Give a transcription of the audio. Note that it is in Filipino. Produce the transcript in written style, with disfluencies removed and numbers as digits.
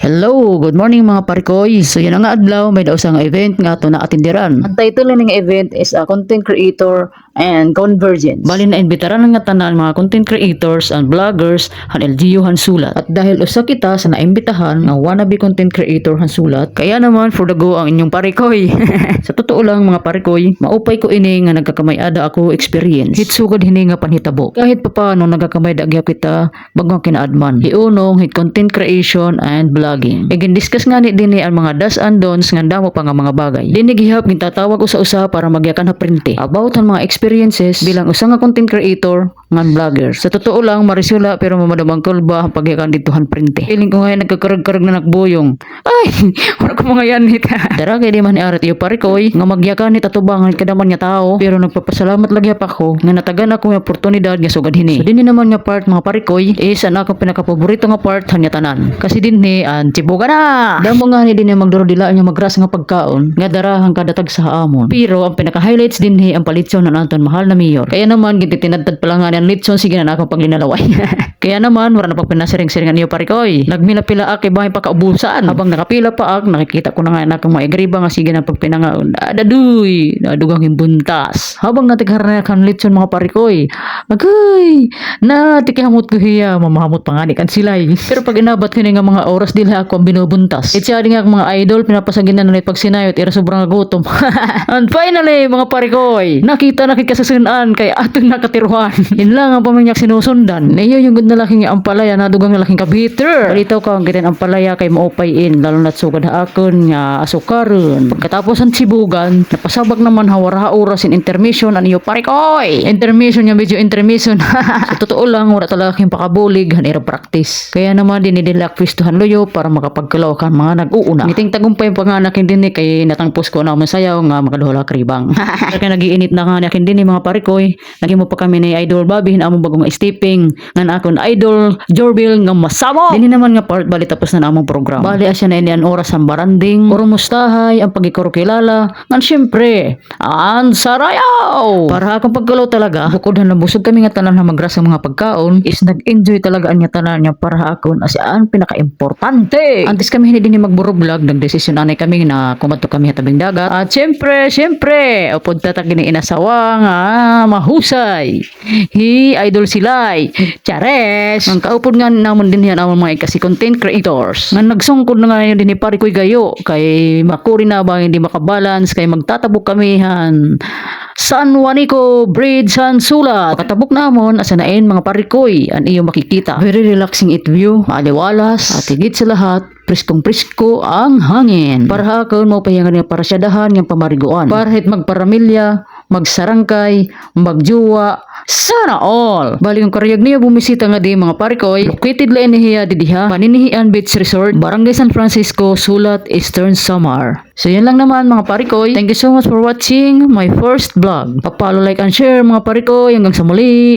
Hello, good morning mga parikoy. So yun nga adlaw, may daw nga event nga to na atindiran. Ang title ng event is Content Creator and Convergence. Bali na imbitaran nga tanan mga content creators and vloggers han LGU han sulat. At dahil usa kita sa naimbitahan nga wannabe content creator han sulat, kaya naman for the go ang inyong parikoy. Sa totoo lang mga parikoy, maupay ko ini nga nagkakamay-ada ako experience. Hitsugad hini nga panhitabo. Kahit papaano nagkakamay da gyud kita bagong kinaadman. Hiunong hit content creation and vlogging. Discuss nga ni dinhi ang mga do's and don'ts nga damo pa nga mga bagay. Dinhi gihap gintatawag usa-usa para magyakan na printe about ang mga experiences bilang usa nga content creator ngan vlogger. Sa totoo lang marisula pero mamadamang kulba ang pagyakan ditohan printe. Feeling ko nga nagkakarag-karag na nakboyong. Ay, wala ko mga yanit. Dara kay di man ni arat iyo parikoy nga magyakan ni tatubangan kada man nga tao pero nagpapasalamat lagi pa ako nga natagan ako ng oportunidad nga sugad hini. So dinhi naman nga part mga parikoy is ang akong pinakapaborito nga part hanya tanan. Kasi dinhi ang tibuga na. Damo nga ni dinhi magduro-dila nya magras nga pagkaon nga darahan kada tag sa amon. Pero ang pinaka-highlights dinhi ang palitson ng Anton mahal na mayor. Kaya naman gititinadtad pa lang nga ang litson sige na akong paglinalaway. Kaya naman wala na pagpinasiring-siringan niyo parikoy. Nagmila-pila ak kay bahay pa kaubusan. Habang nakapila pa ak nakikita ko na nga nakang maigriba nga sige na pagpinangaon. Adaduy, nadugang himbuntas. Habang natigharana kan litson mga parikoy. Agay, na tikihamot ko hiya mamahamot pa nga ni kan silay. Pero pag inabat ko nga mga oras dila ako ang binubuntas. Itsa nga mga idol pinapasagin na pag sinayot ira sobrang gutom. And finally mga parikoy, nakita na kikasasunan kay atong nakatiruhan. Yun lang ang paminyak sinusundan. Niyo yung gud na laking ampalaya na dugang na laking kabiter. Palitaw ka ang gitin ampalaya kay maupayin lalo na't sugad akon nga asukaron. Pagkatapos ang sibugan, napasabak naman hawara oras in intermission an iyo parikoy. Intermission nga medyo intermission. Sa totoo lang wala talaga king pakabulig han ira practice. Kaya naman dinidilak pistuhan loyo para makapagkalaw kan mga nag-uuna. Ngiting tagumpay panganak din kay natangpos ko na masayaw nga makaduhala kribang. Kaya nagiinit na nga nakin din mga parikoy. Nagimo pa kami ni Idol Bobby among bagong stepping ngan akon Idol Jorbil nga masamo. Dinhi naman nga part bali tapos na among program. Bali asya na ini an oras ang baranding, urumustahay ang pagikoro-kilala. Ngan syempre, ang sarayaw. Para akong pagkalaw talaga, bukod na busog kami nga tanan na magras mga pagkaon, is nag-enjoy talaga ang tanan niya para akon as ang pinaka-importante. Antes kami hindi din magburublog, nagdesisyon anay kami na kumadto kami tabing dagat. At syempre, upod tatag ni inasawa nga mahusay. Idol silay. Chares. Ang kaupod nga namon din yan among mga kasi content creators. Nga nagsungkod na nga din ni parikoy gayo kay makuri na ba hindi makabalance kay magtatabok kami han San Juanico Bridge han sulat. Pagkatabok namon asa nain mga parikoy an iyo makikita. Very relaxing it view, aliwalas at higit sa lahat priskong-prisko ang hangin. Para hakon mo payangan nga parasyadahan ng pamariguan. Para hit magparamilya, magsarangkay, magjuwa, sana all. Bali yung karyag niya bumisita nga di mga parikoy. Located la inihiya didiha, Paninihian Beach Resort, Barangay San Francisco, Sulat, Eastern Samar. So yan lang naman mga parikoy. Thank you so much for watching my first vlog. Papalo, like and share mga parikoy. Hanggang sa muli.